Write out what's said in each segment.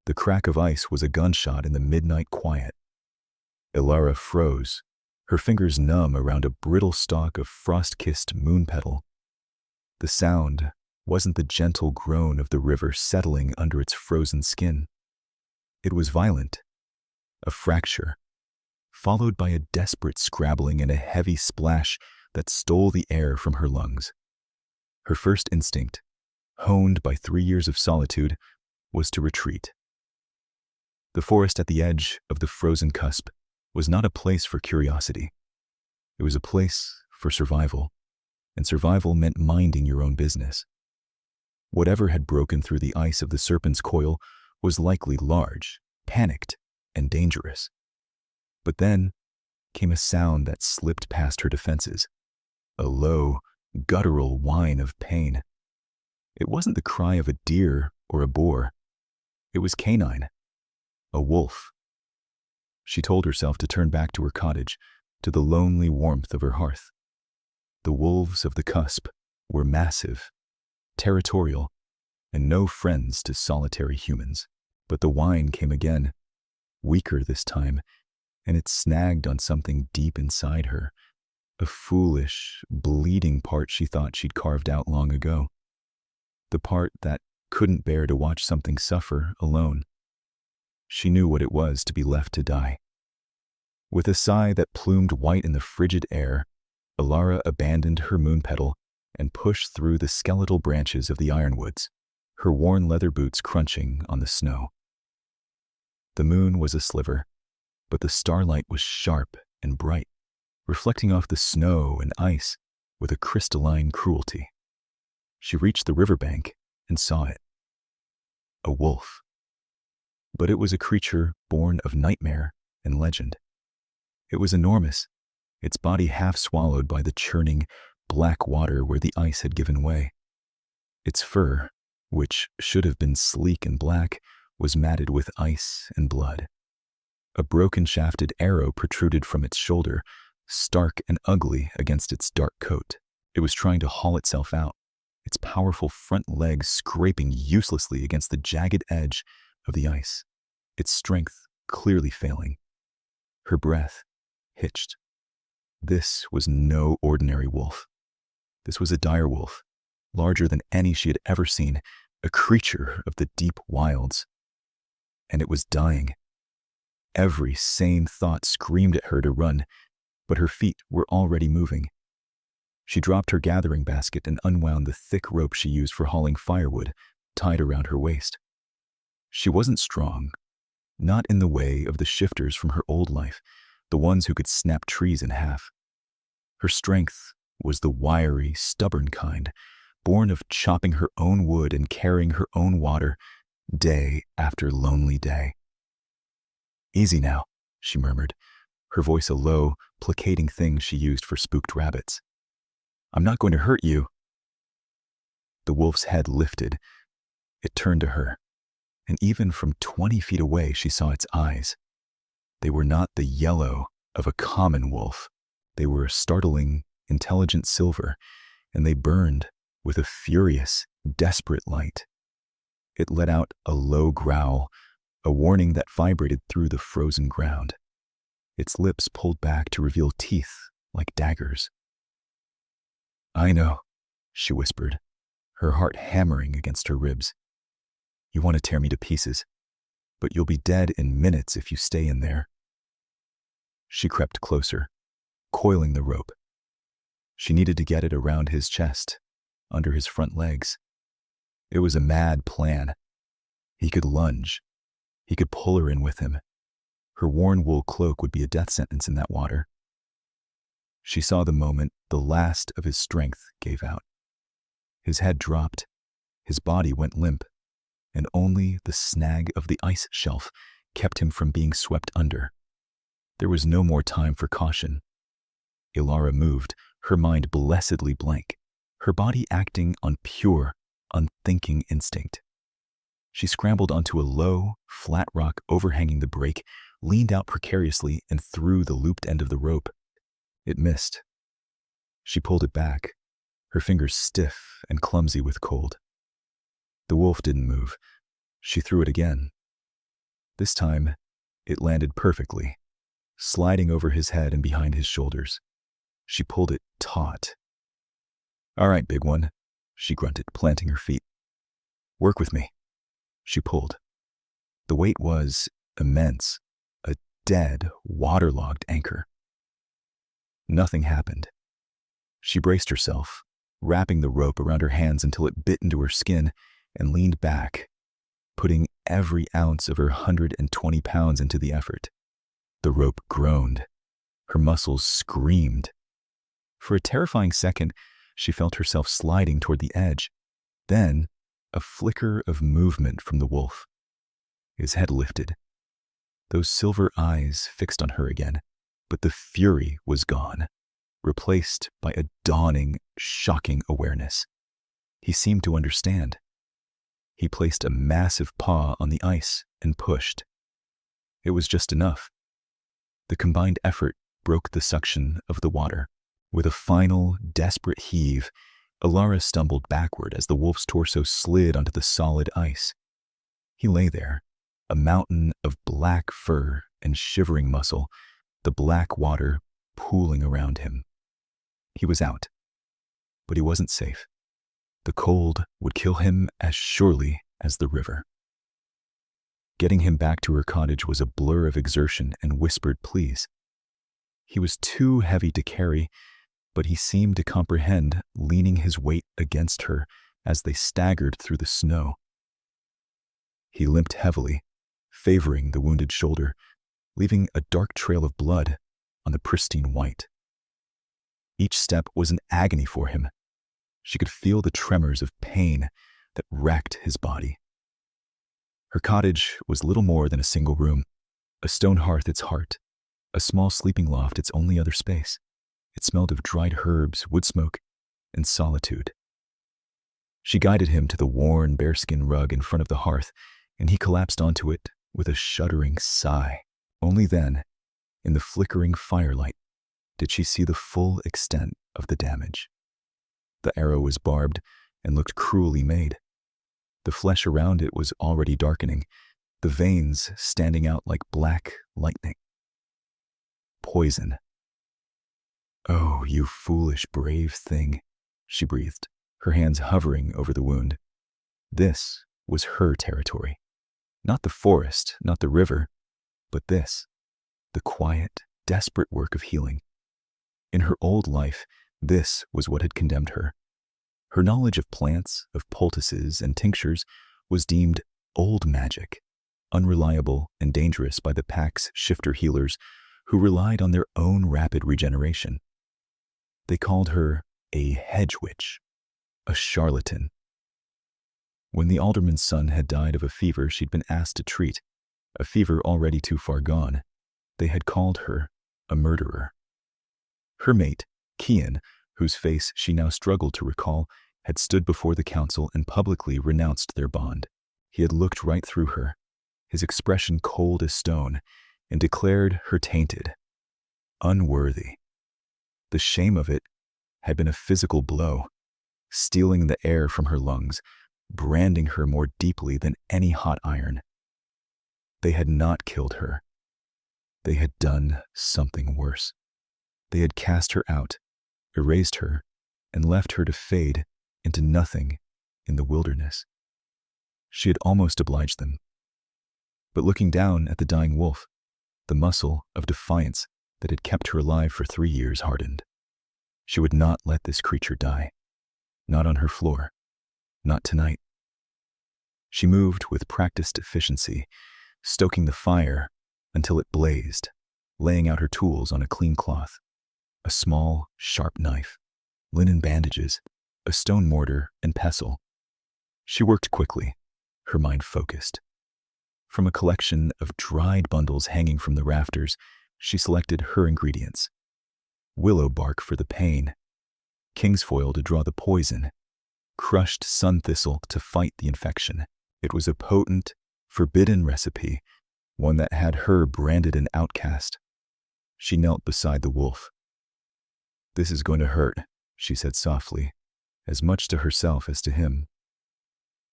The crack of ice was a gunshot in the midnight quiet. Ilara froze, her fingers numb around a brittle stalk of frost-kissed moon petal. The sound wasn't the gentle groan of the river settling under its frozen skin. It was violent, a fracture, followed by a desperate scrabbling and a heavy splash that stole the air from her lungs. Her first instinct, honed by 3 years of solitude, was to retreat. The forest at the edge of the frozen cusp was not a place for curiosity. It was a place for survival, and survival meant minding your own business. Whatever had broken through the ice of the serpent's coil was likely large, panicked, and dangerous. But then came a sound that slipped past her defenses, a low, guttural whine of pain. It wasn't the cry of a deer or a boar. It was canine, a wolf. She told herself to turn back to her cottage, to the lonely warmth of her hearth. The wolves of the cusp were massive, territorial, and no friends to solitary humans. But the whine came again, weaker this time, and it snagged on something deep inside her, a foolish, bleeding part she thought she'd carved out long ago. The part that couldn't bear to watch something suffer alone. She knew what it was to be left to die. With a sigh that plumed white in the frigid air, Ilara abandoned her moon petal and pushed through the skeletal branches of the ironwoods, her worn leather boots crunching on the snow. The moon was a sliver, but the starlight was sharp and bright, reflecting off the snow and ice with a crystalline cruelty. She reached the riverbank and saw it. A wolf. But it was a creature born of nightmare and legend. It was enormous, its body half swallowed by the churning, black water where the ice had given way. Its fur, which should have been sleek and black, was matted with ice and blood. A broken-shafted arrow protruded from its shoulder, stark and ugly against its dark coat. It was trying to haul itself out, its powerful front legs scraping uselessly against the jagged edge of the ice, its strength clearly failing. Her breath hitched. This was no ordinary wolf. This was a dire wolf, larger than any she had ever seen, a creature of the deep wilds. And it was dying. Every sane thought screamed at her to run, but her feet were already moving. She dropped her gathering basket and unwound the thick rope she used for hauling firewood, tied around her waist. She wasn't strong, not in the way of the shifters from her old life, the ones who could snap trees in half. Her strength was the wiry, stubborn kind, born of chopping her own wood and carrying her own water, day after lonely day. "Easy now," she murmured, her voice a low, placating thing she used for spooked rabbits. "I'm not going to hurt you." The wolf's head lifted. It turned to her, and even from 20 feet away she saw its eyes. They were not the yellow of a common wolf. They were a startling, intelligent silver, and they burned with a furious, desperate light. It let out a low growl, a warning that vibrated through the frozen ground. Its lips pulled back to reveal teeth like daggers. "I know," she whispered, her heart hammering against her ribs. "You want to tear me to pieces, but you'll be dead in minutes if you stay in there." She crept closer, coiling the rope. She needed to get it around his chest, under his front legs. It was a mad plan. He could lunge. He could pull her in with him. Her worn wool cloak would be a death sentence in that water. She saw the moment the last of his strength gave out. His head dropped, his body went limp, and only the snag of the ice shelf kept him from being swept under. There was no more time for caution. Ilara moved, her mind blessedly blank, her body acting on pure, unthinking instinct. She scrambled onto a low, flat rock overhanging the break, leaned out precariously, and threw the looped end of the rope. It missed. She pulled it back, her fingers stiff and clumsy with cold. The wolf didn't move. She threw it again, This time, it landed perfectly, sliding over his head and behind his shoulders. She pulled it taut. "All right, big one," she grunted, planting her feet. "Work with me." She pulled. The weight was immense, a dead, waterlogged anchor. Nothing happened. She braced herself, wrapping the rope around her hands until it bit into her skin, and leaned back, putting every ounce of her 120 pounds into the effort. The rope groaned. Her muscles screamed. For a terrifying second, she felt herself sliding toward the edge. Then, a flicker of movement from the wolf. His head lifted. Those silver eyes fixed on her again, but the fury was gone, replaced by a dawning, shocking awareness. He seemed to understand. He placed a massive paw on the ice and pushed. It was just enough. The combined effort broke the suction of the water. With a final, desperate heave, Alara stumbled backward as the wolf's torso slid onto the solid ice. He lay there, a mountain of black fur and shivering muscle, the black water pooling around him. He was out, but he wasn't safe. The cold would kill him as surely as the river. Getting him back to her cottage was a blur of exertion and whispered pleas. He was too heavy to carry, but he seemed to comprehend, leaning his weight against her as they staggered through the snow. He limped heavily, favoring the wounded shoulder, leaving a dark trail of blood on the pristine white. Each step was an agony for him. She could feel the tremors of pain that racked his body. Her cottage was little more than a single room, a stone hearth its heart, a small sleeping loft its only other space. It smelled of dried herbs, wood smoke, and solitude. She guided him to the worn bearskin rug in front of the hearth, and he collapsed onto it with a shuddering sigh. Only then, in the flickering firelight, did she see the full extent of the damage. The arrow was barbed and looked cruelly made. The flesh around it was already darkening, the veins standing out like black lightning. Poison. "Oh, you foolish, brave thing," she breathed, her hands hovering over the wound. This was her territory. Not the forest, not the river, but this, the quiet, desperate work of healing. In her old life, this was what had condemned her. Her knowledge of plants, of poultices and tinctures was deemed old magic, unreliable and dangerous by the pack's shifter healers who relied on their own rapid regeneration. They called her a hedge witch, a charlatan. When the alderman's son had died of a fever she'd been asked to treat, a fever already too far gone, they had called her a murderer. Her mate, Kian, whose face she now struggled to recall, had stood before the council and publicly renounced their bond. He had looked right through her, his expression cold as stone, and declared her tainted, unworthy. The shame of it had been a physical blow, stealing the air from her lungs, branding her more deeply than any hot iron. They had not killed her. They had done something worse. They had cast her out, erased her, and left her to fade into nothing in the wilderness. She had almost obliged them. But looking down at the dying wolf, the muscle of defiance that had kept her alive for 3 years hardened. She would not let this creature die. Not on her floor. Not tonight. She moved with practiced efficiency, stoking the fire until it blazed, laying out her tools on a clean cloth. A small, sharp knife, linen bandages, a stone mortar, and pestle. She worked quickly, her mind focused. From a collection of dried bundles hanging from the rafters, she selected her ingredients. Willow bark for the pain, kingsfoil to draw the poison, crushed sun thistle to fight the infection. It was a potent, forbidden recipe, one that had her branded an outcast. She knelt beside the wolf. "This is going to hurt," she said softly, as much to herself as to him.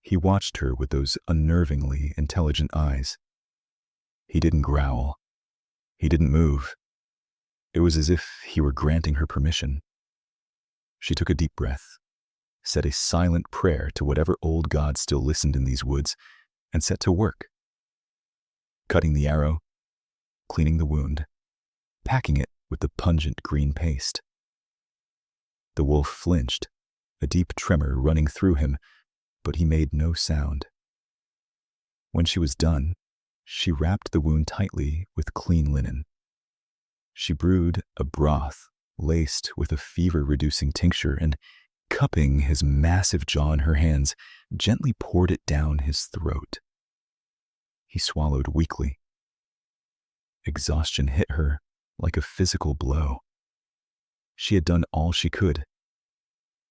He watched her with those unnervingly intelligent eyes. He didn't growl. He didn't move. It was as if he were granting her permission. She took a deep breath, said a silent prayer to whatever old god still listened in these woods, and set to work. Cutting the arrow, cleaning the wound, packing it with the pungent green paste. The wolf flinched, a deep tremor running through him, but he made no sound. When she was done, she wrapped the wound tightly with clean linen. She brewed a broth laced with a fever-reducing tincture and, cupping his massive jaw in her hands, gently poured it down his throat. He swallowed weakly. Exhaustion hit her like a physical blow. She had done all she could.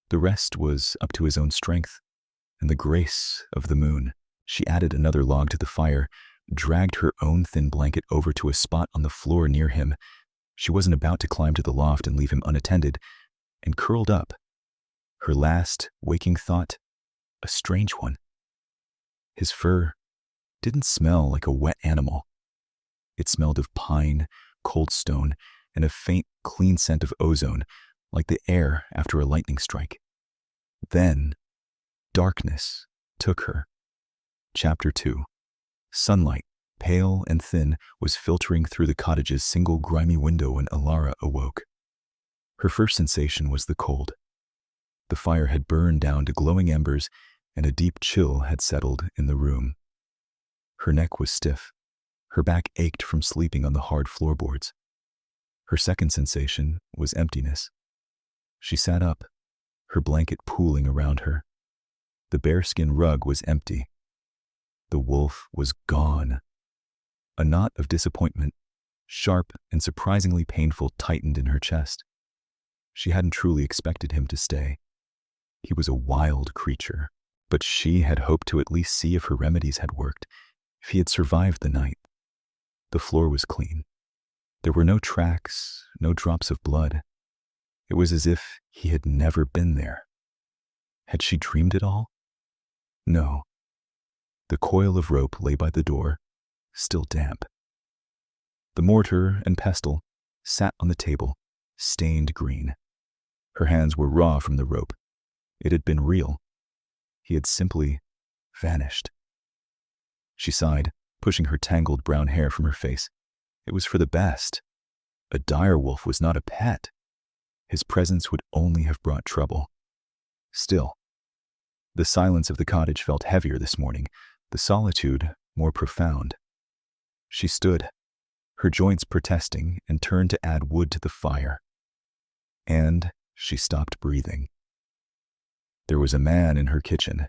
The rest was up to his own strength and the grace of the moon. She added another log to the fire, dragged her own thin blanket over to a spot on the floor near him. She wasn't about to climb to the loft and leave him unattended, and curled up. Her last waking thought, a strange one. His fur didn't smell like a wet animal. It smelled of pine, cold stone, and a faint, clean scent of ozone, like the air after a lightning strike. Then, darkness took her. Chapter 2. Sunlight, pale and thin, was filtering through the cottage's single grimy window when Alara awoke. Her first sensation was the cold. The fire had burned down to glowing embers, and a deep chill had settled in the room. Her neck was stiff. Her back ached from sleeping on the hard floorboards. Her second sensation was emptiness. She sat up, her blanket pooling around her. The bearskin rug was empty. The wolf was gone. A knot of disappointment, sharp and surprisingly painful, tightened in her chest. She hadn't truly expected him to stay. He was a wild creature, but she had hoped to at least see if her remedies had worked, if he had survived the night. The floor was clean. There were no tracks, no drops of blood. It was as if he had never been there. Had she dreamed it all? No. The coil of rope lay by the door, still damp. The mortar and pestle sat on the table, stained green. Her hands were raw from the rope. It had been real. He had simply vanished. She sighed, pushing her tangled brown hair from her face. It was for the best. A direwolf was not a pet. His presence would only have brought trouble. Still, the silence of the cottage felt heavier this morning, the solitude more profound. She stood, her joints protesting, and turned to add wood to the fire. And she stopped breathing. There was a man in her kitchen.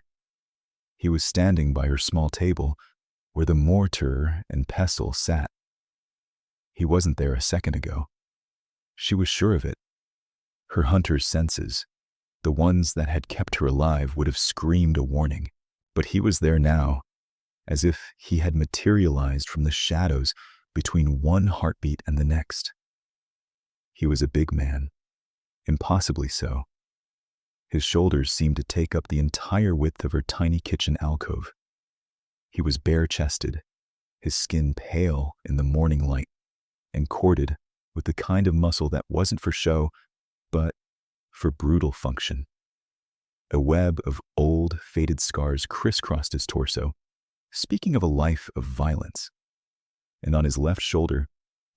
He was standing by her small table, where the mortar and pestle sat. He wasn't there a second ago. She was sure of it. Her hunter's senses, the ones that had kept her alive, would have screamed a warning. But he was there now, as if he had materialized from the shadows between one heartbeat and the next. He was a big man, impossibly so. His shoulders seemed to take up the entire width of her tiny kitchen alcove. He was bare-chested, his skin pale in the morning light, and corded with the kind of muscle that wasn't for show, but for brutal function. A web of old, faded scars crisscrossed his torso, speaking of a life of violence. And on his left shoulder,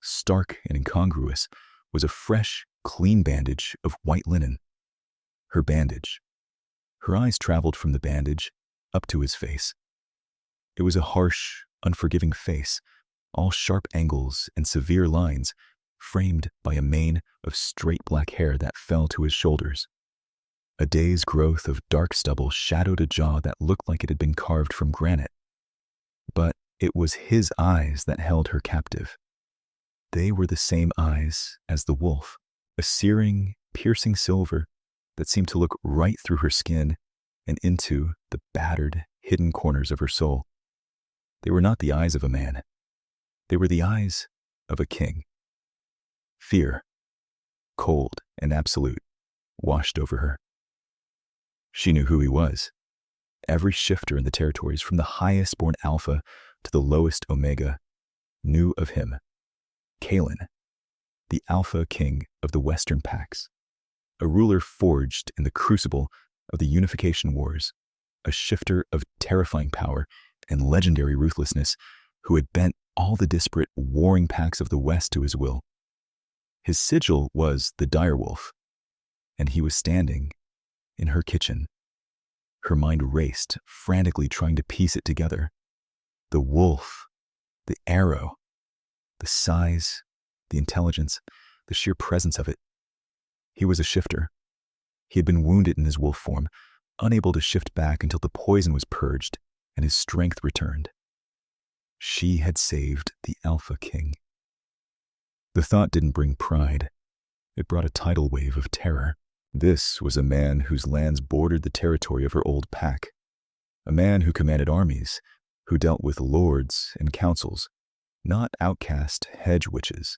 stark and incongruous, was a fresh, clean bandage of white linen. Her bandage. Her eyes traveled from the bandage up to his face. It was a harsh, unforgiving face, all sharp angles and severe lines, framed by a mane of straight black hair that fell to his shoulders. A day's growth of dark stubble shadowed a jaw that looked like it had been carved from granite. But it was his eyes that held her captive. They were the same eyes as the wolf, a searing, piercing silver that seemed to look right through her skin and into the battered, hidden corners of her soul. They were not the eyes of a man. They were the eyes of a king. Fear, cold and absolute, washed over her. She knew who he was. Every shifter in the territories, from the highest born alpha to the lowest omega, knew of him. Kalen, the Alpha King of the Western Pax, a ruler forged in the crucible of the Unification Wars, a shifter of terrifying power and legendary ruthlessness who had bent all the disparate warring packs of the West to his will. His sigil was the direwolf, and he was standing in her kitchen. Her mind raced, frantically trying to piece it together. The wolf, the arrow, the size, the intelligence, the sheer presence of it. He was a shifter. He had been wounded in his wolf form, unable to shift back until the poison was purged and his strength returned. She had saved the Alpha King. The thought didn't bring pride. It brought a tidal wave of terror. This was a man whose lands bordered the territory of her old pack, a man who commanded armies, who dealt with lords and councils, not outcast hedge witches.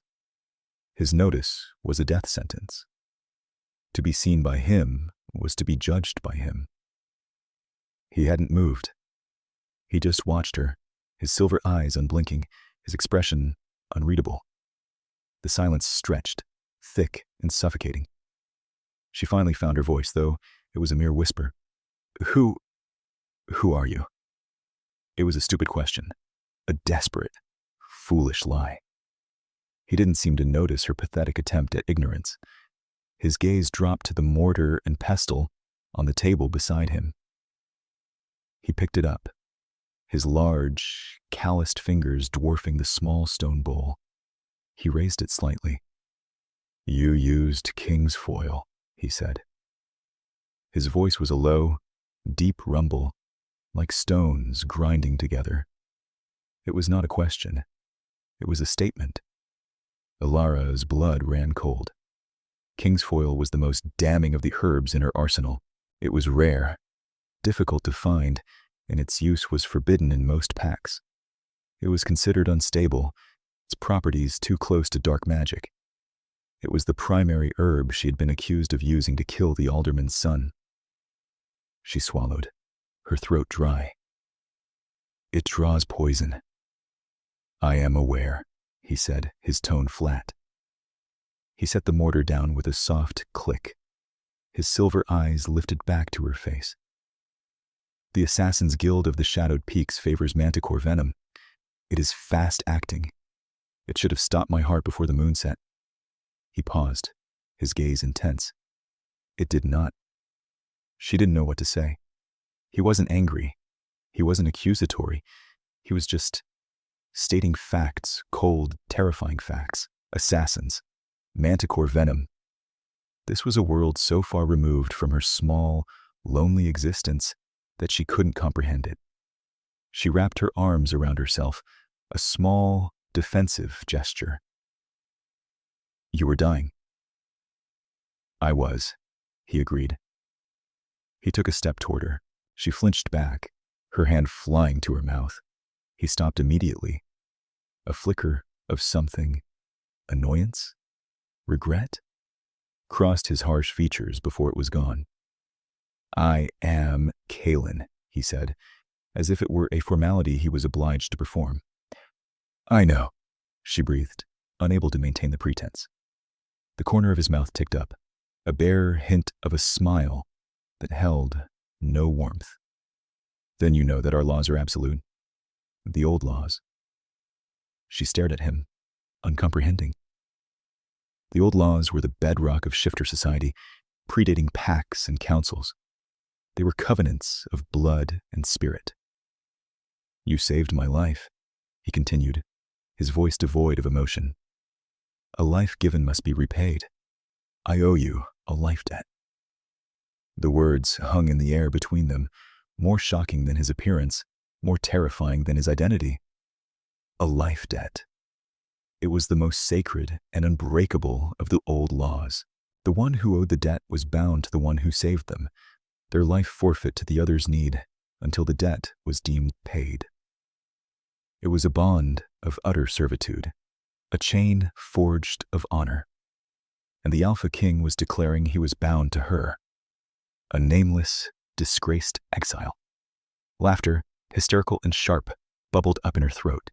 His notice was a death sentence. To be seen by him was to be judged by him. He hadn't moved. He just watched her, his silver eyes unblinking, his expression unreadable. The silence stretched, thick and suffocating. She finally found her voice, though it was a mere whisper. Who are you? It was a stupid question, a desperate, foolish lie. He didn't seem to notice her pathetic attempt at ignorance. His gaze dropped to the mortar and pestle on the table beside him. He picked it up, his large, calloused fingers dwarfing the small stone bowl. He raised it slightly. You used king's foil, he said. His voice was a low, deep rumble, like stones grinding together. It was not a question. It was a statement. Ilara's blood ran cold. King's foil was the most damning of the herbs in her arsenal. It was rare, difficult to find, and its use was forbidden in most packs. It was considered unstable, its properties too close to dark magic. It was the primary herb she had been accused of using to kill the alderman's son. She swallowed, her throat dry. It draws poison. I am aware, he said, his tone flat. He set the mortar down with a soft click. His silver eyes lifted back to her face. The Assassin's Guild of the Shadowed Peaks favors manticore venom. It is fast-acting. It should have stopped my heart before the moon set. He paused, his gaze intense. It did not. She didn't know what to say. He wasn't angry. He wasn't accusatory. He was just stating facts, cold, terrifying facts. Assassins. Manticore venom. This was a world so far removed from her small, lonely existence that she couldn't comprehend it. She wrapped her arms around herself, a small, defensive gesture. You were dying. I was, he agreed. He took a step toward her. She flinched back, her hand flying to her mouth. He stopped immediately. A flicker of something, annoyance, regret, crossed his harsh features before it was gone. I am Kalen, he said, as if it were a formality he was obliged to perform. I know, she breathed, unable to maintain the pretense. The corner of his mouth ticked up, a bare hint of a smile that held no warmth. Then you know that our laws are absolute. The old laws. She stared at him, uncomprehending. The old laws were the bedrock of shifter society, predating packs and councils. They were covenants of blood and spirit. You saved my life, he continued, his voice devoid of emotion. A life given must be repaid. I owe you a life debt. The words hung in the air between them, more shocking than his appearance, more terrifying than his identity. A life debt. It was the most sacred and unbreakable of the old laws. The one who owed the debt was bound to the one who saved them, their life forfeit to the other's need until the debt was deemed paid. It was a bond of utter servitude, a chain forged of honor. And the Alpha King was declaring he was bound to her, a nameless, disgraced exile. Laughter, hysterical and sharp, bubbled up in her throat.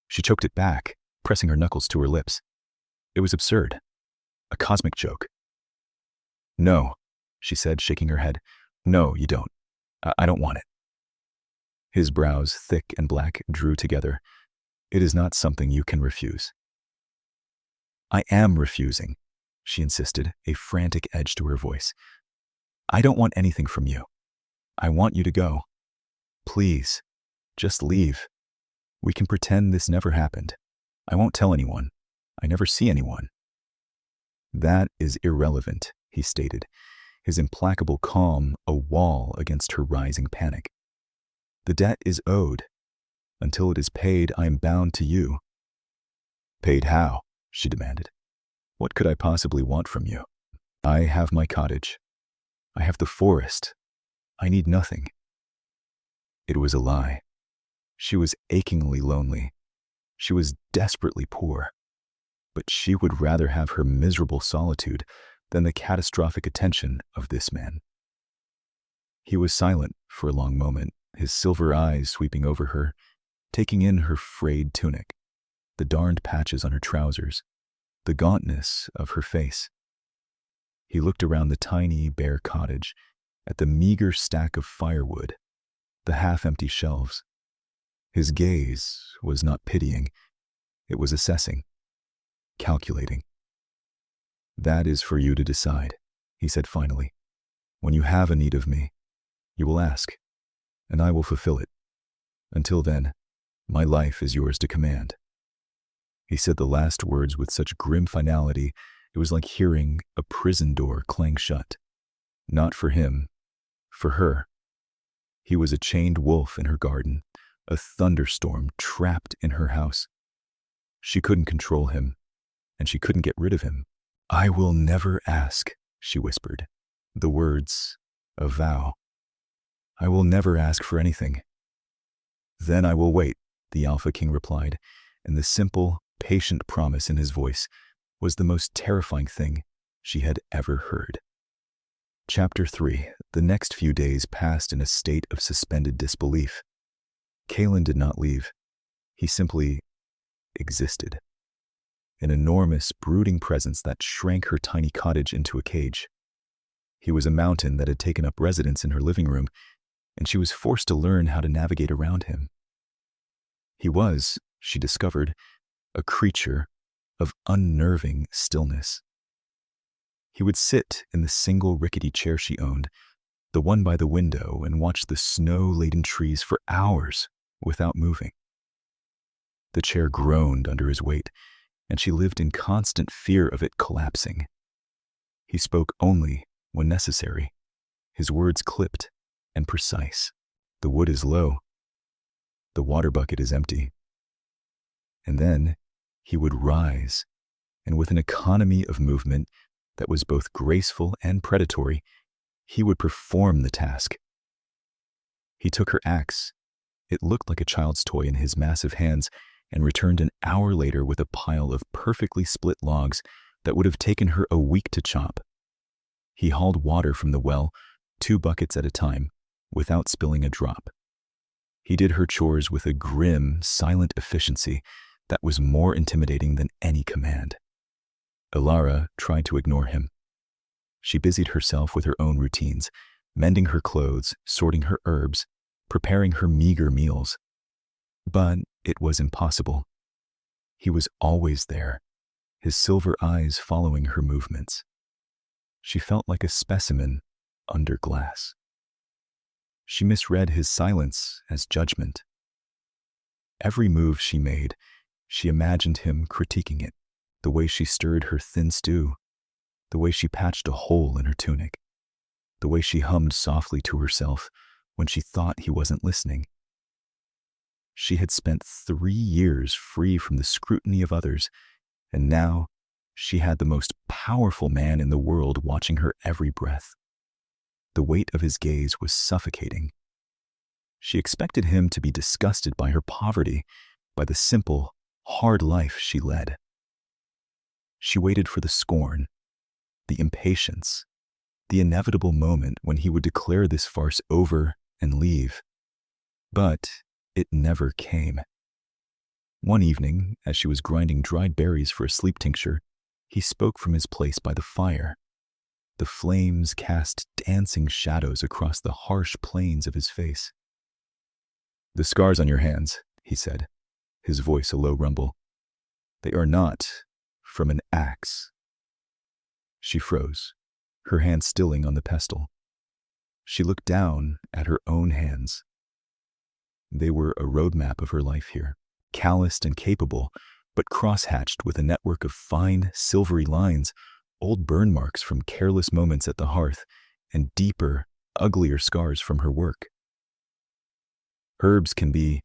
She choked it back, pressing her knuckles to her lips. It was absurd. A cosmic joke. "No," she said, shaking her head. "No, you don't. I don't want it." His brows, thick and black, drew together. "It is not something you can refuse." "I am refusing," she insisted, a frantic edge to her voice. "I don't want anything from you. I want you to go. Please, just leave. We can pretend this never happened. I won't tell anyone. I never see anyone." "That is irrelevant," he stated, his implacable calm a wall against her rising panic. "The debt is owed. Until it is paid, I am bound to you." "Paid how?" she demanded. "What could I possibly want from you? I have my cottage. I have the forest. I need nothing." It was a lie. She was achingly lonely. She was desperately poor. But she would rather have her miserable solitude than the catastrophic attention of this man. He was silent for a long moment, his silver eyes sweeping over her, taking in her frayed tunic, the darned patches on her trousers, the gauntness of her face. He looked around the tiny, bare cottage, at the meager stack of firewood, the half-empty shelves. His gaze was not pitying, it was assessing, calculating. "That is for you to decide," he said finally. "When you have a need of me, you will ask, and I will fulfill it. Until then, my life is yours to command." He said the last words with such grim finality, it was like hearing a prison door clang shut. Not for him, for her. He was a chained wolf in her garden, a thunderstorm trapped in her house. She couldn't control him, and she couldn't get rid of him. "I will never ask," she whispered, the words a vow. "I will never ask for anything." "Then I will wait," the Alpha King replied, and the simple, patient promise in his voice was the most terrifying thing she had ever heard. Chapter 3. The next few days passed in a state of suspended disbelief. Kalen did not leave. He simply existed. An enormous, brooding presence that shrank her tiny cottage into a cage. He was a mountain that had taken up residence in her living room, and she was forced to learn how to navigate around him. He was, she discovered, a creature of unnerving stillness. He would sit in the single rickety chair she owned, the one by the window, and watch the snow-laden trees for hours without moving. The chair groaned under his weight, and she lived in constant fear of it collapsing. He spoke only when necessary, his words clipped and precise. "The wood is low. The water bucket is empty." And then he would rise, and with an economy of movement that was both graceful and predatory, he would perform the task. He took her axe. It looked like a child's toy in his massive hands, and returned an hour later with a pile of perfectly split logs that would have taken her a week to chop. He hauled water from the well, 2 buckets at a time, without spilling a drop. He did her chores with a grim, silent efficiency that was more intimidating than any command. Elara tried to ignore him. She busied herself with her own routines, mending her clothes, sorting her herbs, preparing her meager meals. But it was impossible. He was always there, his silver eyes following her movements. She felt like a specimen under glass. She misread his silence as judgment. Every move she made, she imagined him critiquing it, the way she stirred her thin stew, the way she patched a hole in her tunic, the way she hummed softly to herself when she thought he wasn't listening. She had spent 3 years free from the scrutiny of others, and now she had the most powerful man in the world watching her every breath. The weight of his gaze was suffocating. She expected him to be disgusted by her poverty, by the simple, hard life she led. She waited for the scorn, the impatience, the inevitable moment when he would declare this farce over and leave. But it never came. One evening, as she was grinding dried berries for a sleep tincture, he spoke from his place by the fire. The flames cast dancing shadows across the harsh planes of his face. "The scars on your hands," he said, his voice a low rumble. "They are not from an axe." She froze, her hand stilling on the pestle. She looked down at her own hands. They were a roadmap of her life here, calloused and capable, but cross-hatched with a network of fine, silvery lines, old burn marks from careless moments at the hearth, and deeper, uglier scars from her work. "Herbs can be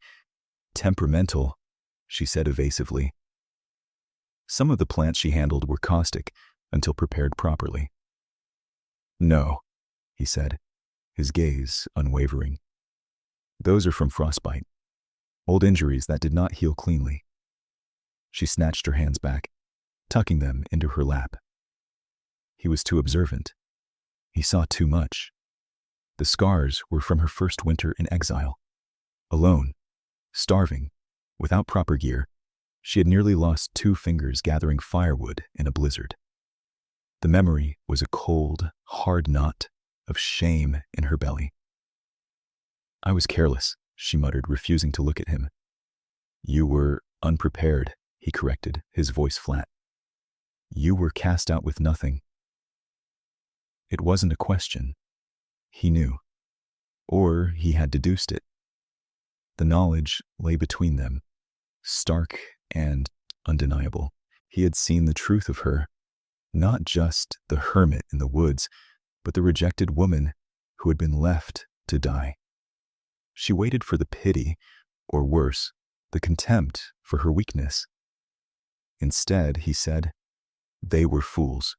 temperamental," she said evasively. Some of the plants she handled were caustic until prepared properly. "No," he said, his gaze unwavering. "Those are from frostbite, old injuries that did not heal cleanly." She snatched her hands back, tucking them into her lap. He was too observant. He saw too much. The scars were from her first winter in exile. Alone, starving, without proper gear, she had nearly lost 2 fingers gathering firewood in a blizzard. The memory was a cold, hard knot of shame in her belly. "I was careless," she muttered, refusing to look at him. "You were unprepared," he corrected, his voice flat. "You were cast out with nothing." It wasn't a question. He knew. Or he had deduced it. The knowledge lay between them, stark and undeniable. He had seen the truth of her, not just the hermit in the woods, but the rejected woman who had been left to die. She waited for the pity, or worse, the contempt for her weakness. Instead, he said, "They were fools."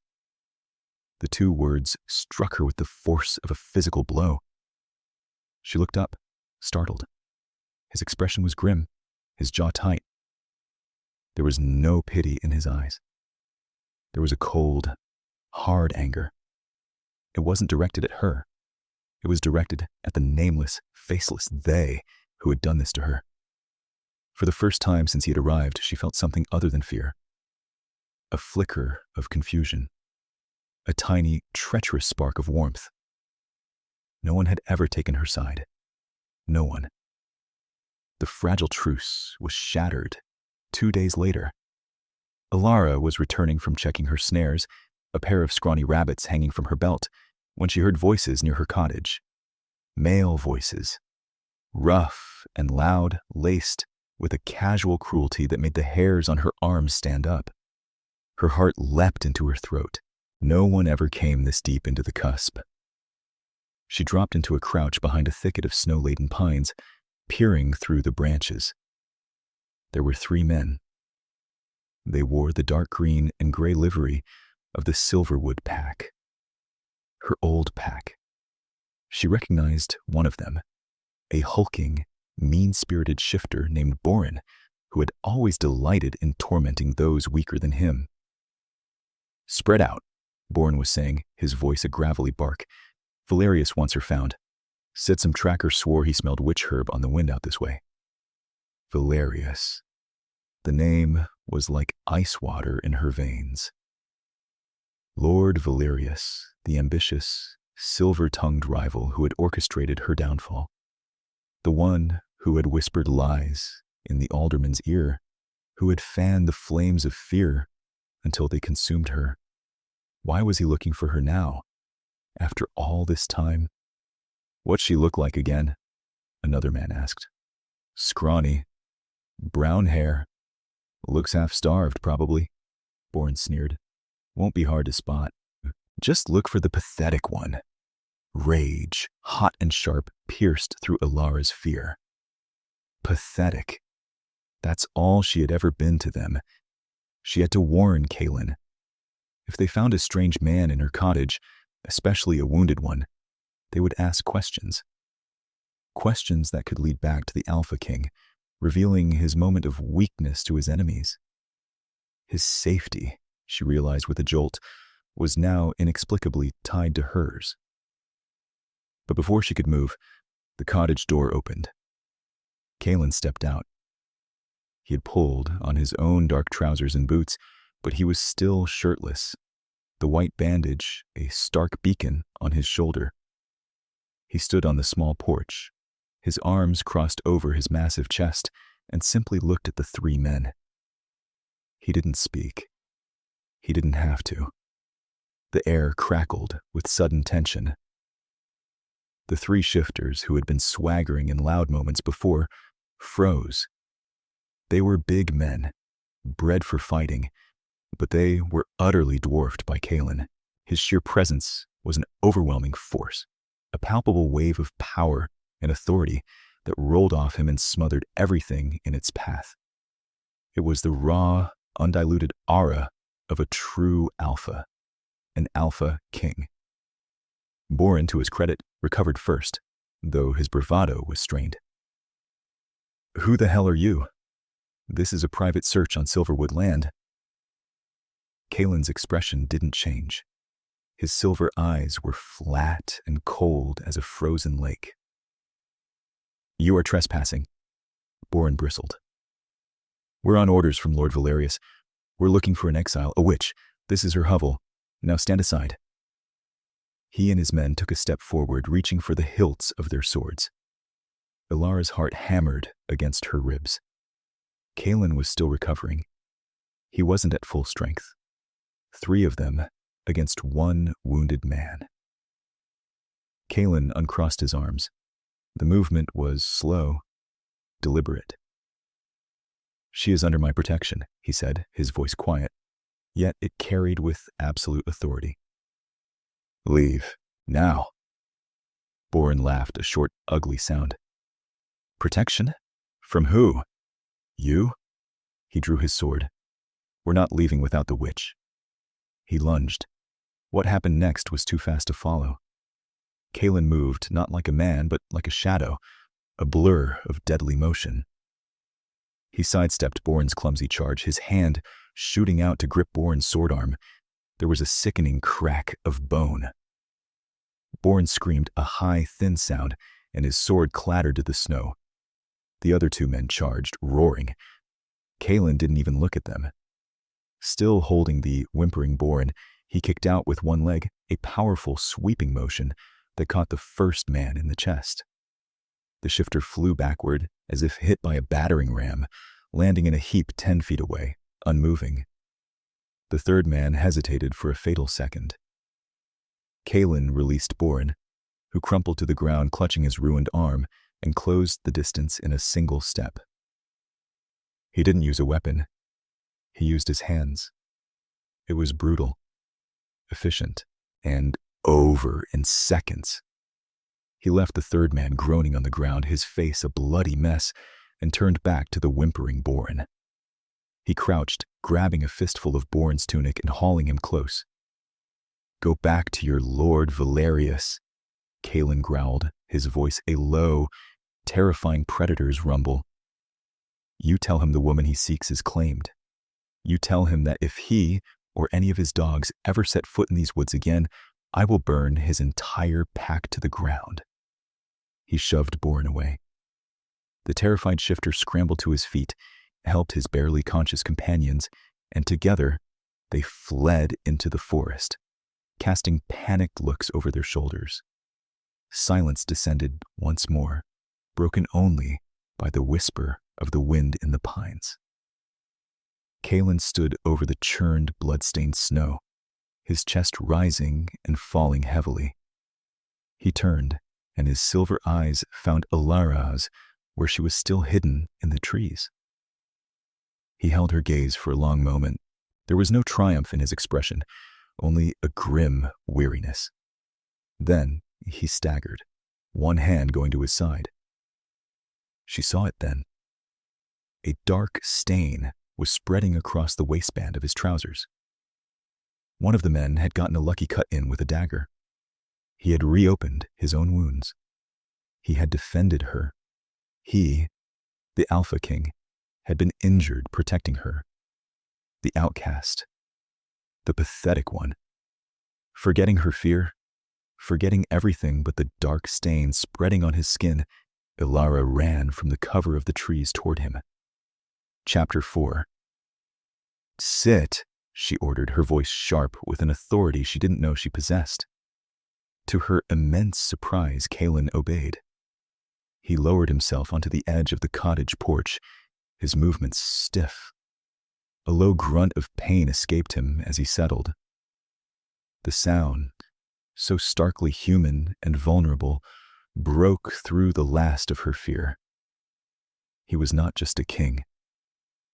The 2 words struck her with the force of a physical blow. She looked up, startled. His expression was grim, his jaw tight. There was no pity in his eyes. There was a cold, hard anger. It wasn't directed at her. It was directed at the nameless, faceless they who had done this to her. For the first time since he had arrived, she felt something other than fear. A flicker of confusion. A tiny, treacherous spark of warmth. No one had ever taken her side. No one. The fragile truce was shattered 2 days later. Alara was returning from checking her snares, a pair of scrawny rabbits hanging from her belt, when she heard voices near her cottage. Male voices. Rough and loud, laced with a casual cruelty that made the hairs on her arms stand up. Her heart leapt into her throat. No one ever came this deep into the cusp. She dropped into a crouch behind a thicket of snow-laden pines, peering through the branches. There were 3 men. They wore the dark green and gray livery of the Silverwood pack. Her old pack. She recognized one of them, a hulking, mean-spirited shifter named Boren, who had always delighted in tormenting those weaker than him. "Spread out," Boren was saying, his voice a gravelly bark. "Valerius wants her found. Said some tracker swore he smelled witch herb on the wind out this way." Valerius. The name was like ice water in her veins. Lord Valerius, the ambitious, silver-tongued rival who had orchestrated her downfall. The one who had whispered lies in the alderman's ear, who had fanned the flames of fear until they consumed her. Why was he looking for her now, after all this time? "What's she look like again?" another man asked. "Scrawny. Brown hair. Looks half-starved, probably," Boren sneered. "Won't be hard to spot. Just look for the pathetic one." Rage, hot and sharp, pierced through Alara's fear. Pathetic. That's all she had ever been to them. She had to warn Kaelin. If they found a strange man in her cottage, especially a wounded one, they would ask questions. Questions that could lead back to the Alpha King, revealing his moment of weakness to his enemies. His safety, she realized with a jolt, was now inexplicably tied to hers. But before she could move, the cottage door opened. Kaelin stepped out. He had pulled on his own dark trousers and boots, but he was still shirtless, the white bandage a stark beacon on his shoulder. He stood on the small porch, his arms crossed over his massive chest, and simply looked at the three men. He didn't speak. He didn't have to. The air crackled with sudden tension. The three shifters who had been swaggering in loud moments before froze. They were big men, bred for fighting, but they were utterly dwarfed by Kalen. His sheer presence was an overwhelming force, a palpable wave of power and authority that rolled off him and smothered everything in its path. It was the raw, undiluted aura of a true alpha, an alpha king. Boren, to his credit, recovered first, though his bravado was strained. "Who the hell are you? This is a private search on Silverwood land." Kalen's expression didn't change. His silver eyes were flat and cold as a frozen lake. "You are trespassing," Boren bristled. "We're on orders from Lord Valerius. We're looking for an exile, a witch. This is her hovel. Now stand aside." He and his men took a step forward, reaching for the hilts of their swords. Ilara's heart hammered against her ribs. Kalen was still recovering. He wasn't at full strength. 3 of them against 1 wounded man. Kalen uncrossed his arms. The movement was slow, deliberate. "She is under my protection," he said, his voice quiet, yet it carried with absolute authority. "Leave, now." Boren laughed, a short, ugly sound. "Protection? From who? You?" He drew his sword. "We're not leaving without the witch." He lunged. What happened next was too fast to follow. Kalen moved, not like a man, but like a shadow, a blur of deadly motion. He sidestepped Boren's clumsy charge, his hand shooting out to grip Boren's sword arm. There was a sickening crack of bone. Boren screamed a high, thin sound, and his sword clattered to the snow. The other 2 men charged, roaring. Kalen didn't even look at them. Still holding the whimpering Boren, he kicked out with one leg, a powerful sweeping motion that caught the first man in the chest. The shifter flew backward as if hit by a battering ram, landing in a heap 10 feet away, unmoving. The third man hesitated for a fatal second. Kalen released Boren, who crumpled to the ground clutching his ruined arm, and closed the distance in a single step. He didn't use a weapon. He used his hands. It was brutal, efficient, and over in seconds. He left the third man groaning on the ground, his face a bloody mess, and turned back to the whimpering Boren. He crouched, grabbing a fistful of Boren's tunic and hauling him close. "Go back to your Lord Valerius," Kalen growled, his voice a low, terrifying predator's rumble. "You tell him the woman he seeks is claimed. You tell him that if he or any of his dogs ever set foot in these woods again, I will burn his entire pack to the ground." He shoved Boren away. The terrified shifter scrambled to his feet, helped his barely conscious companions, and together they fled into the forest, casting panicked looks over their shoulders. Silence descended once more, broken only by the whisper of the wind in the pines. Kalen stood over the churned, blood-stained snow, his chest rising and falling heavily. He turned, and his silver eyes found Ilara's where she was still hidden in the trees. He held her gaze for a long moment. There was no triumph in his expression, only a grim weariness. Then he staggered, one hand going to his side. She saw it then. A dark stain was spreading across the waistband of his trousers. One of the men had gotten a lucky cut in with a dagger. He had reopened his own wounds. He had defended her. He, the Alpha King, had been injured protecting her. The outcast, the pathetic one. Forgetting her fear, forgetting everything but the dark stain spreading on his skin, Ilara ran from the cover of the trees toward him. Chapter 4. "Sit," she ordered, her voice sharp with an authority she didn't know she possessed. To her immense surprise, Kalen obeyed. He lowered himself onto the edge of the cottage porch, his movements stiff. A low grunt of pain escaped him as he settled. The sound, so starkly human and vulnerable, broke through the last of her fear. He was not just a king.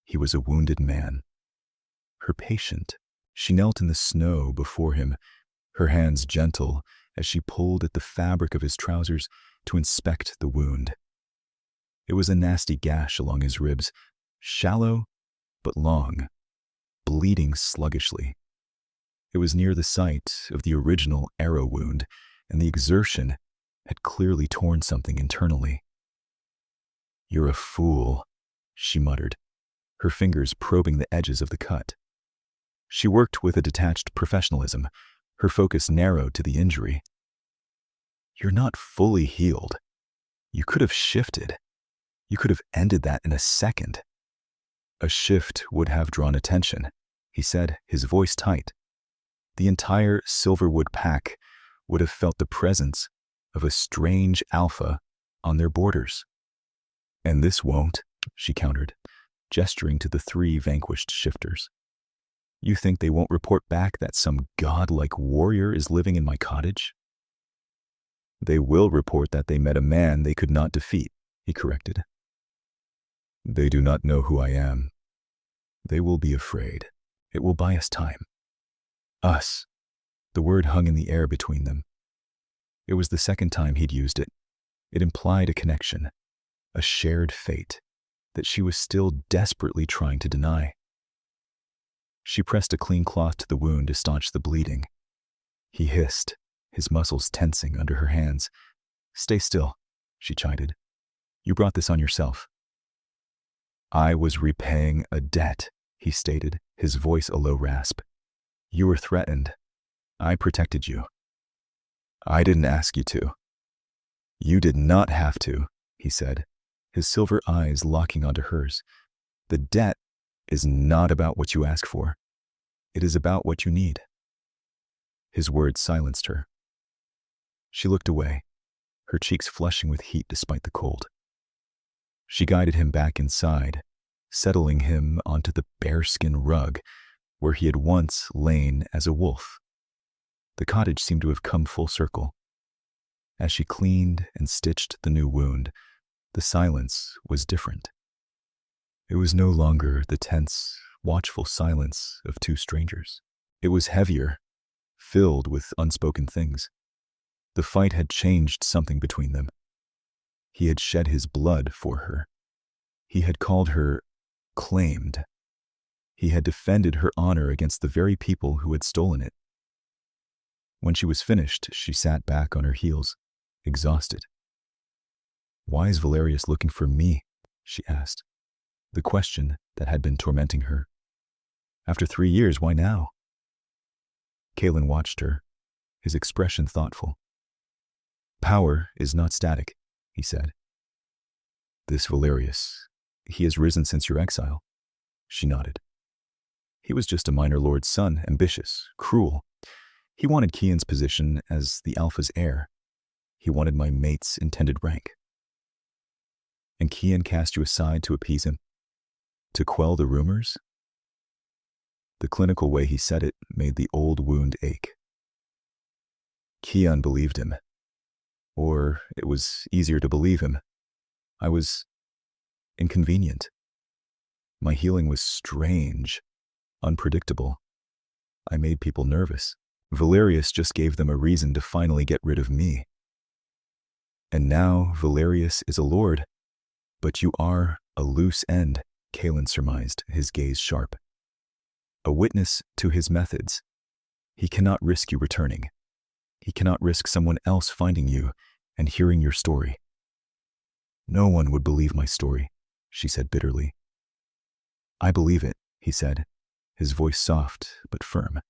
He was a wounded man. Her patient, she knelt in the snow before him, her hands gentle as she pulled at the fabric of his trousers to inspect the wound. It was a nasty gash along his ribs, shallow but long, bleeding sluggishly. It was near the site of the original arrow wound, and the exertion had clearly torn something internally. "You're a fool," she muttered, her fingers probing the edges of the cut. She worked with a detached professionalism, her focus narrowed to the injury. "You're not fully healed. You could have shifted. You could have ended that in a second." "A shift would have drawn attention," he said, his voice tight. The entire Silverwood pack would have felt the presence of a strange alpha on their borders. "And this won't," she countered, gesturing to the 3 vanquished shifters. "You think they won't report back that some godlike warrior is living in my cottage?" "They will report that they met a man they could not defeat," he corrected. "They do not know who I am. They will be afraid. It will buy us time." Us. The word hung in the air between them. It was the second time he'd used it. It implied a connection, a shared fate, that she was still desperately trying to deny. She pressed a clean cloth to the wound to staunch the bleeding. He hissed, his muscles tensing under her hands. "Stay still," she chided. "You brought this on yourself." "I was repaying a debt," he stated, his voice a low rasp. "You were threatened. I protected you. I didn't ask you to." "You did not have to," he said, his silver eyes locking onto hers. "The debt is not about what you ask for. It is about what you need." His words silenced her. She looked away, her cheeks flushing with heat despite the cold. She guided him back inside, settling him onto the bearskin rug where he had once lain as a wolf. The cottage seemed to have come full circle. As she cleaned and stitched the new wound, the silence was different. It was no longer the tense, watchful silence of 2 strangers. It was heavier, filled with unspoken things. The fight had changed something between them. He had shed his blood for her. He had called her claimed. He had defended her honor against the very people who had stolen it. When she was finished, she sat back on her heels, exhausted. "Why is Valerius looking for me?" she asked, the question that had been tormenting her. "After 3 years, why now?" Kalen watched her, his expression thoughtful. "Power is not static," he said. "This Valerius, he has risen since your exile." She nodded. "He was just a minor lord's son, ambitious, cruel. He wanted Kian's position as the Alpha's heir. He wanted my mate's intended rank." "And Kian cast you aside to appease him? To quell the rumors?" The clinical way he said it made the old wound ache. "Kian believed him. Or it was easier to believe him. I was inconvenient. My healing was strange, unpredictable. I made people nervous. Valerius just gave them a reason to finally get rid of me. And now Valerius is a lord, but you are a loose end," Kalen surmised, his gaze sharp. "A witness to his methods. He cannot risk you returning. He cannot risk someone else finding you and hearing your story." "No one would believe my story," she said bitterly. "I believe it," he said, his voice soft but firm.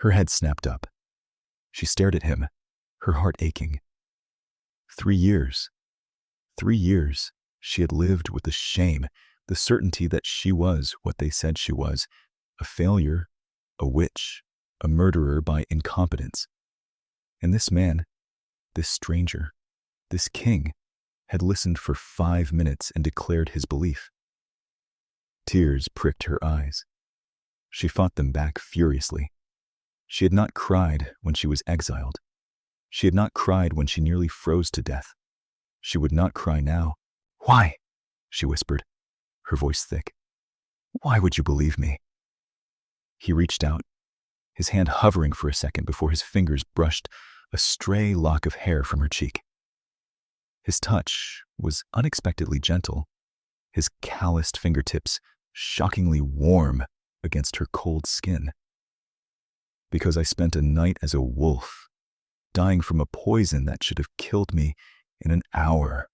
Her head snapped up. She stared at him, her heart aching. 3 years. 3 years she had lived with the shame, the certainty that she was what they said she was, a failure, a witch, a murderer by incompetence. And this man, this stranger, this king, had listened for 5 minutes and declared his belief. Tears pricked her eyes. She fought them back furiously. She had not cried when she was exiled. She had not cried when she nearly froze to death. She would not cry now. "Why?" she whispered, her voice thick. "Why would you believe me?" He reached out, his hand hovering for a second before his fingers brushed a stray lock of hair from her cheek. His touch was unexpectedly gentle, his calloused fingertips shockingly warm against her cold skin. "Because I spent a night as a wolf, dying from a poison that should have killed me in an hour,"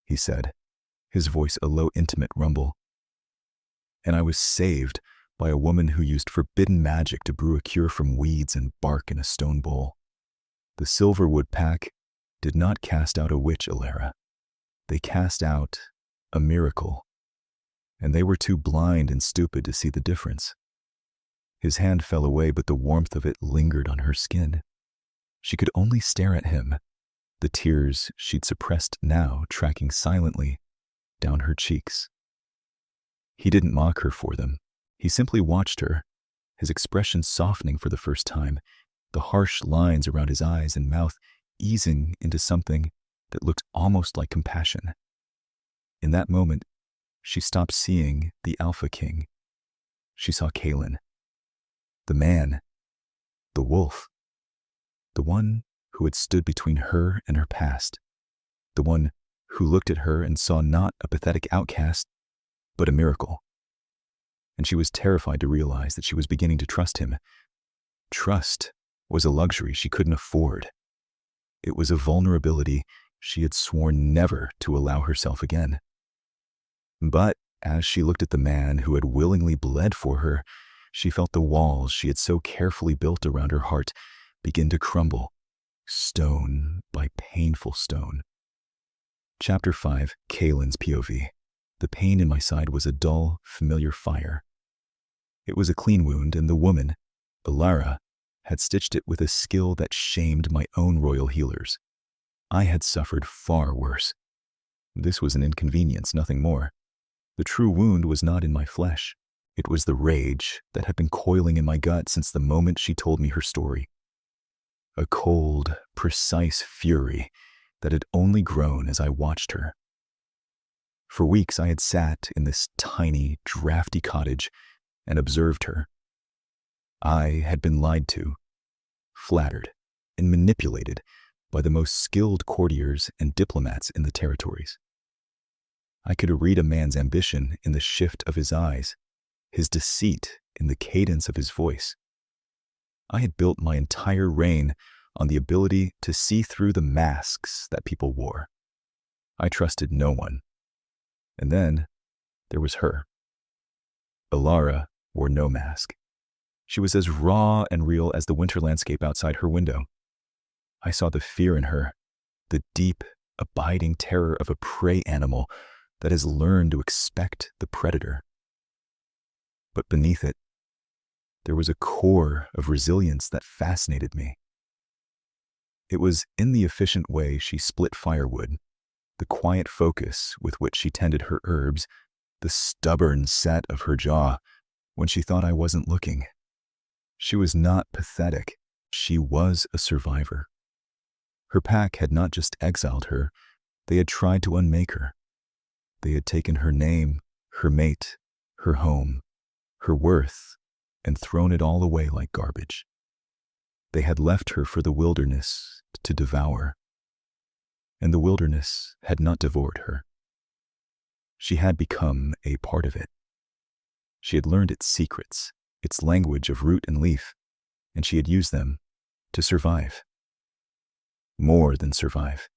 he said, his voice a low, intimate rumble. "And I was saved by a woman who used forbidden magic to brew a cure from weeds and bark in a stone bowl. The Silverwood Pack did not cast out a witch, Elara. They cast out a miracle. And they were too blind and stupid to see the difference." His hand fell away, but the warmth of it lingered on her skin. She could only stare at him, the tears she'd suppressed now tracking silently down her cheeks. He didn't mock her for them. He simply watched her, his expression softening for the first time, the harsh lines around his eyes and mouth easing into something that looked almost like compassion. In that moment, she stopped seeing the Alpha King. She saw Kalen. The man, the wolf, the one who had stood between her and her past, the one who looked at her and saw not a pathetic outcast, but a miracle. And she was terrified to realize that she was beginning to trust him. Trust was a luxury she couldn't afford. It was a vulnerability she had sworn never to allow herself again. But as she looked at the man who had willingly bled for her, she felt the walls she had so carefully built around her heart begin to crumble, stone by painful stone. Chapter 5, Kalen's POV. The pain in my side was a dull, familiar fire. It was a clean wound, and the woman, Elara, had stitched it with a skill that shamed my own royal healers. I had suffered far worse. This was an inconvenience, nothing more. The true wound was not in my flesh. It was the rage that had been coiling in my gut since the moment she told me her story. A cold, precise fury that had only grown as I watched her. For weeks I had sat in this tiny, drafty cottage and observed her. I had been lied to, flattered, and manipulated by the most skilled courtiers and diplomats in the territories. I could read a man's ambition in the shift of his eyes, his deceit in the cadence of his voice. I had built my entire reign on the ability to see through the masks that people wore. I trusted no one. And then there was her. Elara wore no mask. She was as raw and real as the winter landscape outside her window. I saw the fear in her, the deep, abiding terror of a prey animal that has learned to expect the predator. But beneath it, there was a core of resilience that fascinated me. It was in the efficient way she split firewood, the quiet focus with which she tended her herbs, the stubborn set of her jaw when she thought I wasn't looking. She was not pathetic. She was a survivor. Her pack had not just exiled her, they had tried to unmake her. They had taken her name, her mate, her home, her worth, and thrown it all away like garbage. They had left her for the wilderness to devour, and the wilderness had not devoured her. She had become a part of it. She had learned its secrets, its language of root and leaf, and she had used them to survive. More than survive.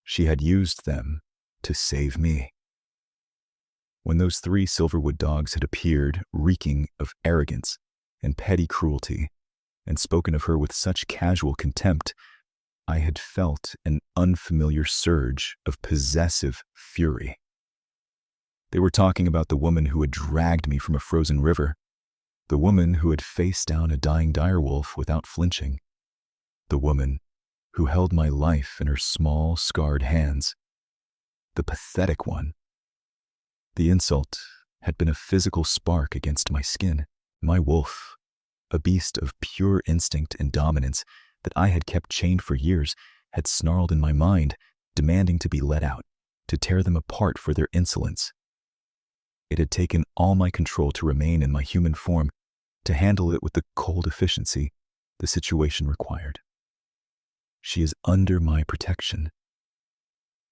She had used them to save me. When those 3 Silverwood dogs had appeared, reeking of arrogance and petty cruelty, and spoken of her with such casual contempt, I had felt an unfamiliar surge of possessive fury. They were talking about the woman who had dragged me from a frozen river, the woman who had faced down a dying direwolf without flinching, the woman who held my life in her small, scarred hands, the pathetic one. The insult had been a physical spark against my skin. My wolf, a beast of pure instinct and dominance that I had kept chained for years, had snarled in my mind, demanding to be let out, to tear them apart for their insolence. It had taken all my control to remain in my human form, to handle it with the cold efficiency the situation required. She is under my protection.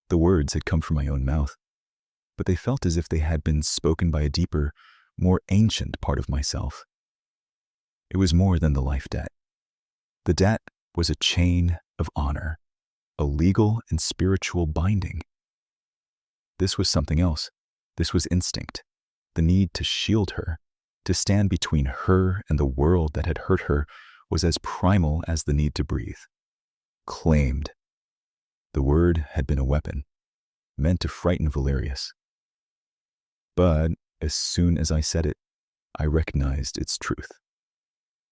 The words had come from my own mouth, but they felt as if they had been spoken by a deeper, more ancient part of myself. It was more than the life debt. The debt was a chain of honor, a legal and spiritual binding. This was something else. This was instinct, the need to shield her, to stand between her and the world that had hurt her was as primal as the need to breathe. Claimed. The word had been a weapon, meant to frighten Valerius. But as soon as I said it, I recognized its truth.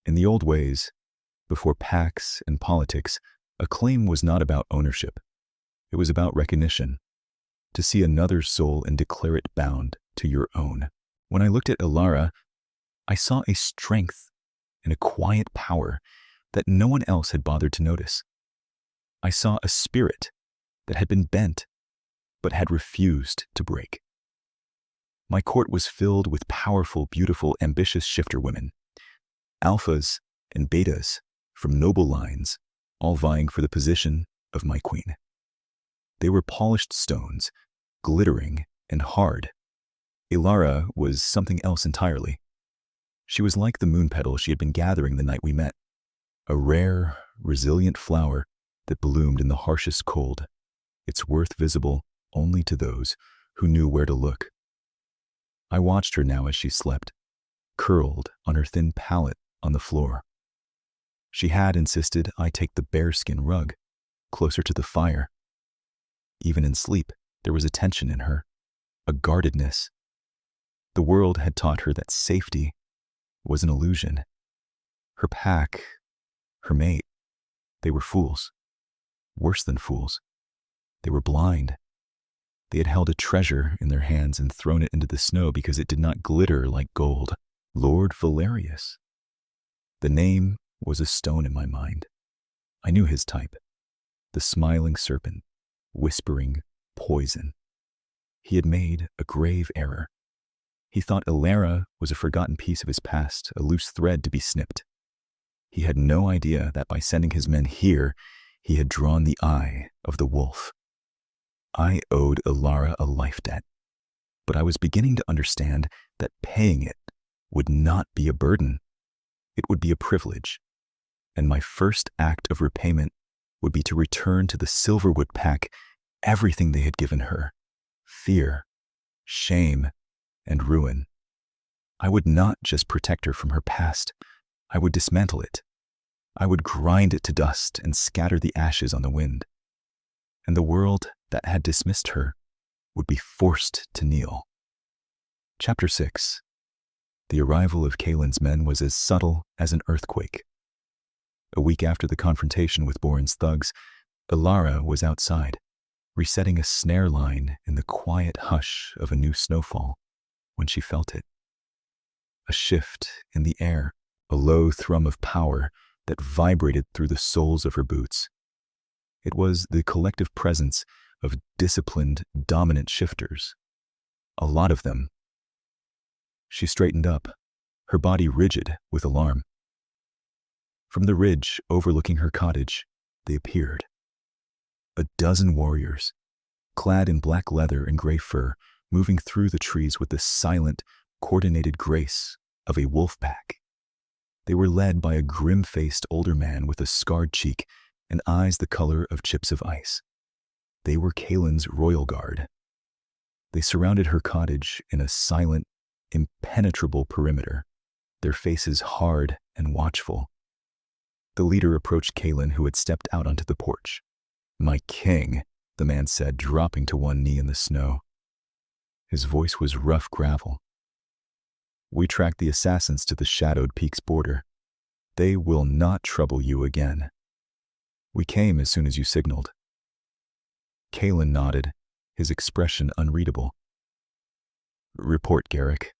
In the old ways, before pacts and politics, a claim was not about ownership. It was about recognition, to see another's soul and declare it bound to your own. When I looked at Ilara, I saw a strength and a quiet power that no one else had bothered to notice. I saw a spirit that had been bent, but had refused to break. My court was filled with powerful, beautiful, ambitious shifter women, alphas and betas from noble lines, all vying for the position of my queen. They were polished stones, glittering and hard. Ilara was something else entirely. She was like the moon petal she had been gathering the night we met, a rare, resilient flower that bloomed in the harshest cold, its worth visible only to those who knew where to look. I watched her now as she slept, curled on her thin pallet on the floor. She had insisted I take the bearskin rug closer to the fire. Even in sleep, there was a tension in her, a guardedness. The world had taught her that safety was an illusion. Her pack, her mate, they were fools. Worse than fools. They were blind. They had held a treasure in their hands and thrown it into the snow because it did not glitter like gold. Lord Valerius. The name was a stone in my mind. I knew his type. The smiling serpent, whispering poison. He had made a grave error. He thought Ilara was a forgotten piece of his past, a loose thread to be snipped. He had no idea that by sending his men here, he had drawn the eye of the wolf. I owed Ilara a life debt, but I was beginning to understand that paying it would not be a burden. It would be a privilege, and my first act of repayment would be to return to the Silverwood pack everything they had given her: fear, shame, and ruin. I would not just protect her from her past. I would dismantle it. I would grind it to dust and scatter the ashes on the wind. And the world that had dismissed her would be forced to kneel. Chapter 6. The arrival of Kaelin's men was as subtle as an earthquake. A week after the confrontation with Boren's thugs, Ilara was outside, resetting a snare line in the quiet hush of a new snowfall, when she felt it. A shift in the air, a low thrum of power that vibrated through the soles of her boots. It was the collective presence of disciplined, dominant shifters. A lot of them. She straightened up, her body rigid with alarm. From the ridge overlooking her cottage, they appeared. A dozen warriors, clad in black leather and gray fur, moving through the trees with the silent, coordinated grace of a wolf pack. They were led by a grim-faced older man with a scarred cheek and eyes the color of chips of ice. They were Kaelin's royal guard. They surrounded her cottage in a silent, impenetrable perimeter, their faces hard and watchful. The leader approached Kaelin, who had stepped out onto the porch. "My king," the man said, dropping to one knee in the snow. His voice was rough gravel. "We tracked the assassins to the Shadowed Peaks border. They will not trouble you again. We came as soon as you signaled." Kalen nodded, his expression unreadable. "Report, Garrick."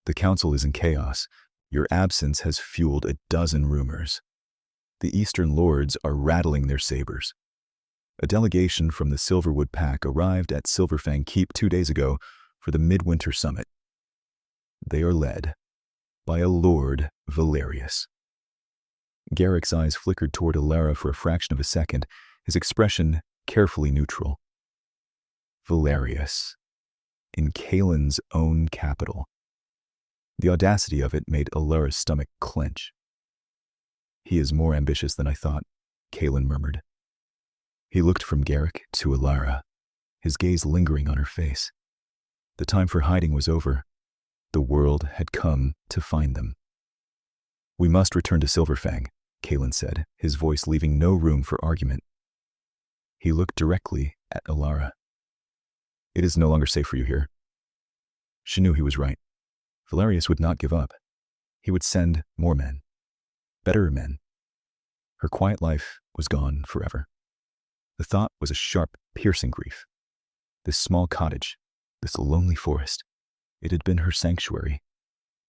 "The council is in chaos. Your absence has fueled a dozen rumors. The Eastern Lords are rattling their sabers. A delegation from the Silverwood Pack arrived at Silverfang Keep 2 days ago for the Midwinter Summit. They are led by a Lord Valerius." Garrick's eyes flickered toward Alara for a fraction of a second, his expression carefully neutral. Valerius, in Kalen's own capital. The audacity of it made Alara's stomach clench. "He is more ambitious than I thought," Kalen murmured. He looked from Garrick to Alara, his gaze lingering on her face. The time for hiding was over. The world had come to find them. "We must return to Silverfang," Kalen said, his voice leaving no room for argument. He looked directly at Alara. "It is no longer safe for you here." She knew he was right. Valerius would not give up. He would send more men. Better men. Her quiet life was gone forever. The thought was a sharp, piercing grief. This small cottage, this lonely forest, it had been her sanctuary.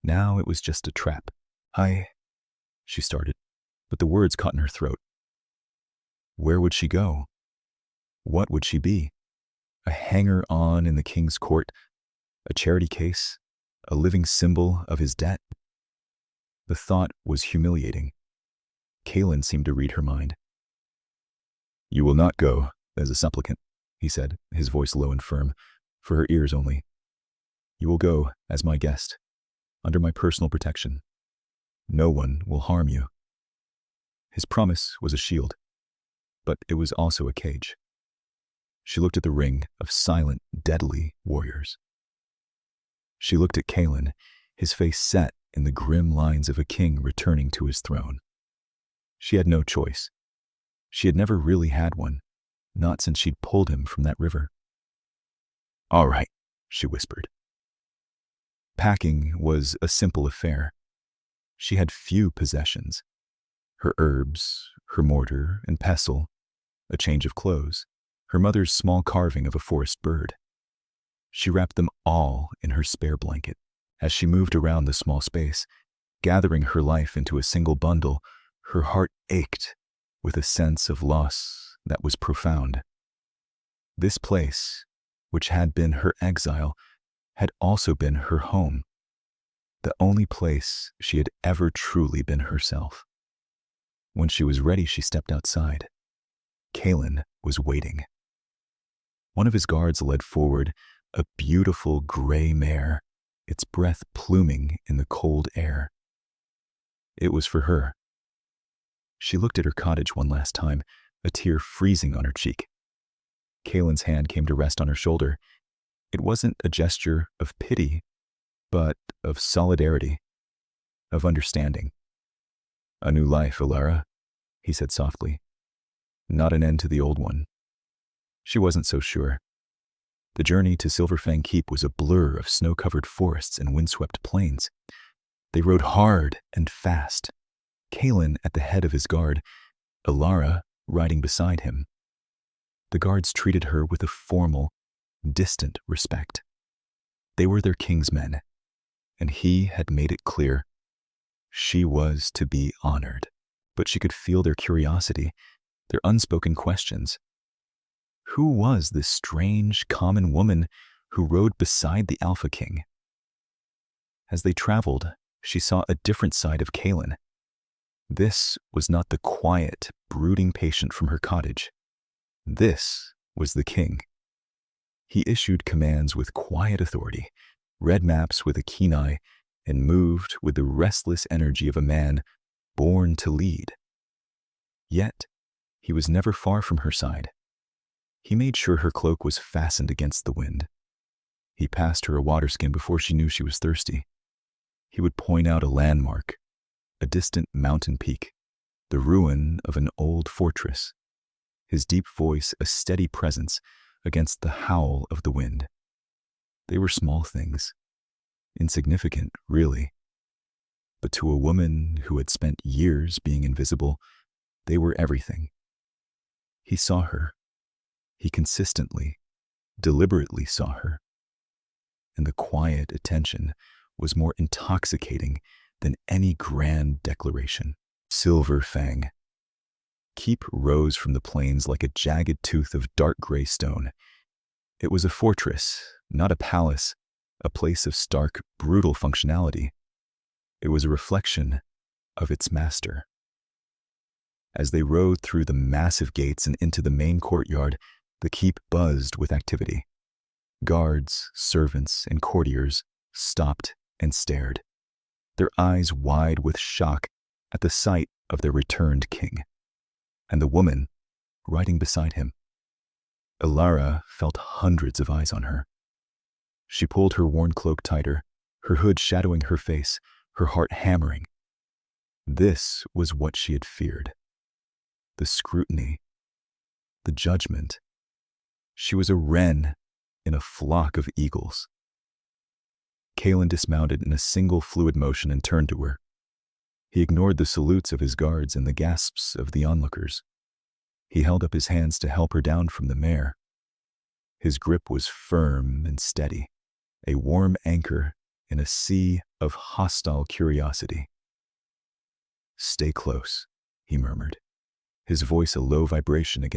Now it was just a trap. She started, but the words caught in her throat. Where would she go? What would she be? A hanger-on in the king's court? A charity case? A living symbol of his debt? The thought was humiliating. Kalen seemed to read her mind. "You will not go as a supplicant," he said, his voice low and firm, for her ears only. "You will go as my guest, under my personal protection. No one will harm you." His promise was a shield, but it was also a cage. She looked at the ring of silent, deadly warriors. She looked at Kalen, his face set in the grim lines of a king returning to his throne. She had no choice. She had never really had one, not since she'd pulled him from that river. "All right," she whispered. Packing was a simple affair. She had few possessions. Her herbs, her mortar and pestle, a change of clothes, her mother's small carving of a forest bird. She wrapped them all in her spare blanket. As she moved around the small space, gathering her life into a single bundle, her heart ached with a sense of loss that was profound. This place, which had been her exile, had also been her home, the only place she had ever truly been herself. When she was ready, she stepped outside. Kalen was waiting. One of his guards led forward, a beautiful gray mare, its breath pluming in the cold air. It was for her. She looked at her cottage one last time, a tear freezing on her cheek. Kalen's hand came to rest on her shoulder. It wasn't a gesture of pity, but of solidarity, of understanding. "A new life, Alara," he said softly. "Not an end to the old one." She wasn't so sure. The journey to Silverfang Keep was a blur of snow-covered forests and windswept plains. They rode hard and fast, Kalen at the head of his guard, Alara riding beside him. The guards treated her with a formal, distant respect. They were their king's men, and he had made it clear she was to be honored. But she could feel their curiosity, their unspoken questions. Who was this strange, common woman who rode beside the Alpha King? As they traveled, she saw a different side of Kalen. This was not the quiet, brooding patient from her cottage. This was the king. He issued commands with quiet authority, read maps with a keen eye, and moved with the restless energy of a man born to lead. Yet, he was never far from her side. He made sure her cloak was fastened against the wind. He passed her a water skin before she knew she was thirsty. He would point out a landmark, a distant mountain peak, the ruin of an old fortress, his deep voice a steady presence against the howl of the wind. They were small things, insignificant, really. But to a woman who had spent years being invisible, they were everything. He saw her. He consistently, deliberately saw her. And the quiet attention was more intoxicating than any grand declaration. Silver Fang. Keep rose from the plains like a jagged tooth of dark gray stone. It was a fortress, not a palace, a place of stark, brutal functionality. It was a reflection of its master. As they rode through the massive gates and into the main courtyard, the keep buzzed with activity. Guards, servants, and courtiers stopped and stared, their eyes wide with shock at the sight of their returned king. And the woman riding beside him. Elara felt hundreds of eyes on her. She pulled her worn cloak tighter, her hood shadowing her face, her heart hammering. This was what she had feared. The scrutiny, the judgment. She was a wren in a flock of eagles. Kalen dismounted in a single fluid motion and turned to her. He ignored the salutes of his guards and the gasps of the onlookers. He held up his hands to help her down from the mare. His grip was firm and steady, a warm anchor in a sea of hostile curiosity. "Stay close," he murmured, his voice a low vibration against